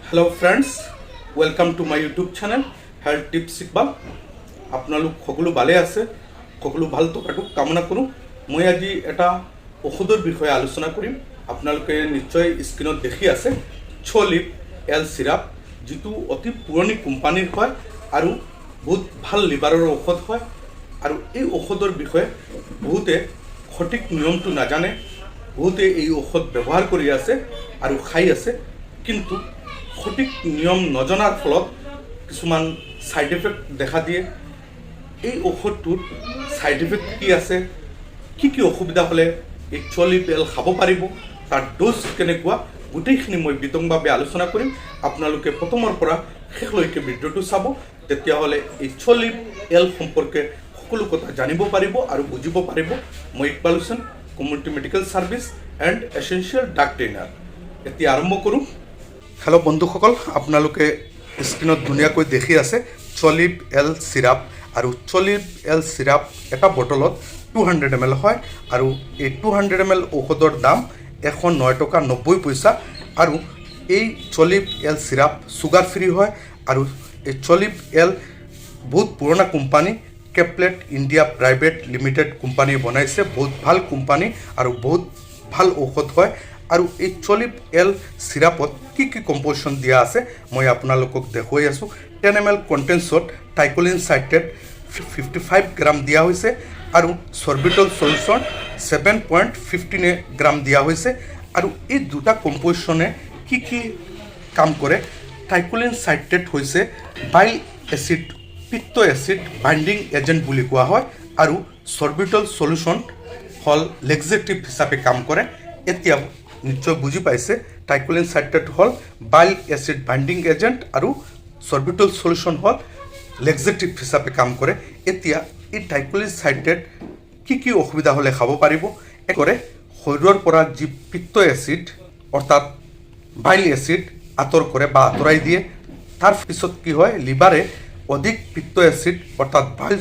Hello friends, welcome to my YouTube channel health tips Iqbal. आपनालोक सकलो भाले आछे, सकलो भाल थकाटो कामना करूँ। मैं आज एटा औषधर विषय आलोचना करिम। आपनालोके निश्चय स्क्रीनत देखि आछे चलिप एल सिराप, जितु अति पुरानी कोम्पानीर हय आरु बहुत भाल लिभारर औषध हय। आरु এই औषधर विषय बहुते सठिक नियमटो नाजाने, बहुते এই औषध व्यवहार करि आछे आरु खाई आछे, किन्तु सठिक नियम नजनार फलत किछुमान साइड इफेक्ट देखा दिए। এই ঔষধটোৰ সাইড ইফেক্ট কি আছে, কি অসুবিধা হলে এই চলিপ এল খাব পাৰিব, তাৰ ডোজ কেনেকুৱা, গোটেইখিনি মই বিতংভাৱে আলোচনা কৰিম। আপোনালোকে প্ৰথমৰ পৰা শেষলৈকে ভিডিঅ'টো চাব, তেতিয়াহ'লে এই চলিপ এল সম্পৰ্কে সকলো কথা জানিব পাৰিব আৰু বুজিব পাৰিব। মই Iqbal Hussain, community medical service and essential ডাক ট্ৰেইনাৰ। এতিয়া আৰম্ভ কৰোঁ। हेलो बंधुसकल, आपनालोके स्क्रीनत धुनियाকৈ देखि आछे चलिप एल सिराप। और चलिप एल सिराप एटा बटलत 200 ml है और ये 200 ml औषधर दाम 109 टका 90 पैसा। और ये चलिप एल सिराप सुगार फ्री है। और ये चलिप एल बहुत पुराना company Caplet India private limited company बनाइছে, बहुत ভাল कोम्पानी और बहुत ভাল औषध है। और ये चलिप एल सिरापत की कम्पोजिशन दिया आछे मैं आपनालोকক देखुवाई आछो। 10 ml कन्टेन्सत टाइकोलिन साइट्रेट 55 ग्राम दिया होइसे और सरबिटल सल्यूशन 7.15 ग्राम दिया होइसे। और ये दुटा कम्पोजिशने की काम करे। टाइकोलिन साइट्रेट होइसे बाइल एसिड पित्त एसिड बाइंडिंग एजेंट बुली कोৱা হয় और सरबिटल सल्यूशन हल लेक्जेटिव हिसाबे काम करे। এতিয়া निश्चय बुझी पाइसे टाइकोलिन साइट्रेट हल बाइल एसिड बाइंडिंग एजेंट और सरबिटल सल्यूशन हल लेक्जेटिव हिसाबे काम करे। एतिया এই टाइकोलिन साइट्रेट की असुविधा हले खाब पारिब। एकरे शरीर পৰা जी पित्त एसिड अर्थात बाइल एसिड आतर करे बा आतराई दिए। तार पिছত की হয় लिभारे अधिक पित्त एसिड अर्थात बाइल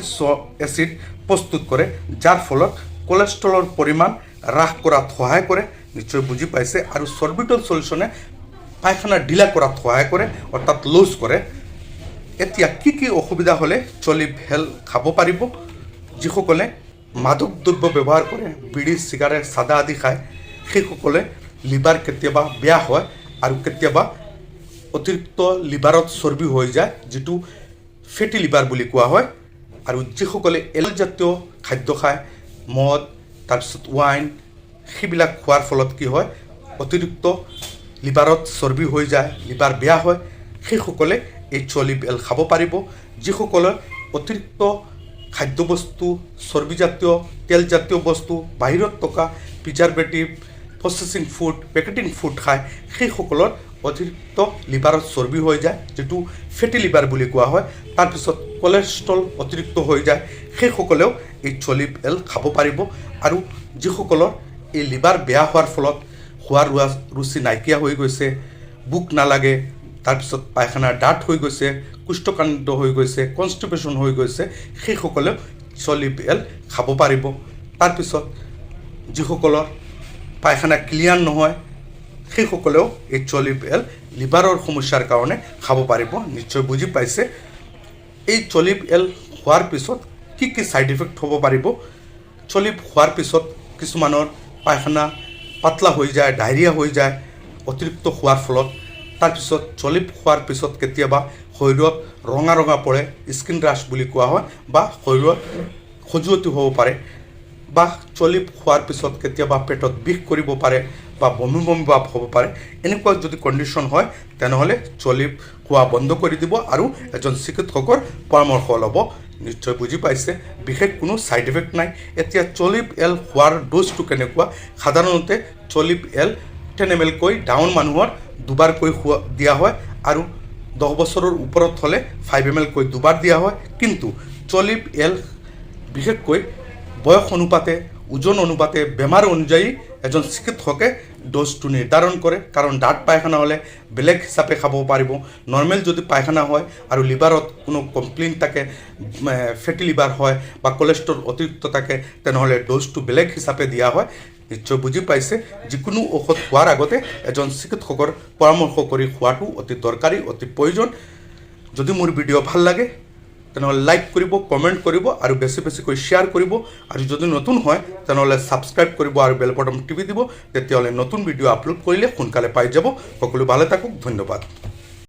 एसिड प्रस्तुत करे, जार फलत कोलेस्ट्रलर परिमाण হ্রাস কৰাত সহায় কৰে। निश्चय बुझी पाइसे। और सरबिटल सल्यूशने पायखाना ढिला करात सहाय करे अर्थात लूज करे। एतिया की असुविधा हले चलिप एल खाब पारिब। जिसकले मादक द्रव्य व्यवहार करे, बीड़ी सिगारेट सादा आदि खाय, সেইসকলে लिभार केतियाबा बेया হয় और केतियाबा अतिरिक्त लिभारत चर्बी हो जाए, जिटु फैटी लिभार बुली कोৱা হয়। और जिसकले एल जातीय खाद्य खाय, मद তাৰপিছত वाइन সেইবিলাক খোৱাৰ ফলত কি হয় অতিৰিক্ত লিভাৰত চৰ্বি হৈ যায়, লিভাৰ বেয়া হয়। সেইসকলে এই চলিপ এল খাব পাৰিব। যিসকলে অতিৰিক্ত খাদ্যবস্তু চৰ্বিজাতীয় তেলজাতীয় বস্তু বাহিৰত থকা preservative processing food packeting food খায়, সেইসকলৰ অতিৰিক্ত লিভাৰত চৰ্বি হৈ যায়, যিটো ফেটি লিভাৰ বুলি কোৱা হয়। তাৰপিছত কোলেষ্ট্ৰল অতিৰিক্ত হৈ যায়, সেইসকলেও এই চলিপ এল খাব পাৰিব। আৰু যিসকলৰ এই লিভাৰ বেয়া হোৱাৰ ফলত খোৱাৰ ৰুচি নাইকিয়া হৈ গৈছে, বুক নালাগে, তাৰপিছত পায়খানা ডাঠ হৈ গৈছে, কোষ্ঠকাঠিন্য হৈ গৈছে, কনষ্টিপেশ্যন হৈ গৈছে, সেইসকলেও চলিপ এল খাব পাৰিব। তাৰপিছত যিসকলৰ পায়খানা ক্লিয়াৰ নহয়, সেইসকলেও এই চলিপ এল লিভাৰৰ সমস্যাৰ কাৰণে খাব পাৰিব। নিশ্চয় বুজি পাইছে। এই চলিপ এল খোৱাৰ পিছত কি সাইড ইফেক্ট হ'ব পাৰিব। চলিপ খোৱাৰ পিছত কিছুমানৰ পায়খানা পাতলা হৈ যায়, ডায়েৰিয়া হৈ যায় অতিৰিক্ত খোৱাৰ ফলত। তাৰপিছত চলিপ খোৱাৰ পিছত কেতিয়াবা শৰীৰত ৰঙা ৰঙা পৰে, স্কিন ৰাছ বুলি কোৱা হয়, বা শৰীৰত খজুৱতি হ'ব পাৰে, বা চলিপ খোৱাৰ পিছত কেতিয়াবা পেটত বিষ কৰিব পাৰে বা বমি বমি ভাৱ হ'ব পাৰে। এনেকুৱা যদি কণ্ডিশ্যন হয় তেনেহ'লে চলিপ খোৱা বন্ধ কৰি দিব আৰু এজন চিকিৎসকৰ পৰামৰ্শ ল'ব। নিশ্চয় বুজি পাইছে, বিশেষ কোনো সাইড ইফেক্ট নাই। এতিয়া চলিপ এল খোৱাৰ ড'জটো কেনেকুৱা। সাধাৰণতে চলিপ এল 10 ml কৈ ডাঙৰ মানুহৰ দুবাৰকৈ দিয়া হয় আৰু 10 বছৰৰ ওপৰত হ'লে 5 ml কৈ দুবাৰ দিয়া হয়। কিন্তু চলিপ এল বিশেষকৈ বয়স অনুপাতে, ওজন অনুপাতে, বেমাৰ অনুযায়ী এজন চিকিৎসকে ড'জটো নিৰ্ধাৰণ কৰে। কাৰণ ডাঠ পায়খানা হ'লে বেলেগ হিচাপে খাব পাৰিব, নৰ্মেল যদি পায়খানা হয় আৰু লিভাৰত কোনো কমপ্লেইন থাকে, ফেটি লিভাৰ হয় বা কোলেষ্ট্ৰল অতিৰিক্ত থাকে, তেনেহ'লে ড'জটো বেলেগ হিচাপে দিয়া হয়। নিশ্চয় বুজি পাইছে যিকোনো ঔষধ খোৱাৰ আগতে এজন চিকিৎসকৰ পৰামৰ্শ কৰি খোৱাটো অতি দৰকাৰী অতি প্ৰয়োজন। যদি মোৰ ভিডিঅ' ভাল লাগে তেনেহ'লে লাইক কৰিব, কমেণ্ট কৰিব আৰু বেছি বেছিকৈ শ্বেয়াৰ কৰিব। আৰু যদি নতুন হয় তেনেহ'লে ছাবস্ক্ৰাইব কৰিব আৰু বেল বটন টিপি দিব, তেতিয়াহ'লে নতুন ভিডিঅ' আপলোড কৰিলে সোনকালে পাই যাব। সকলো ভালে থাকক, ধন্যবাদ।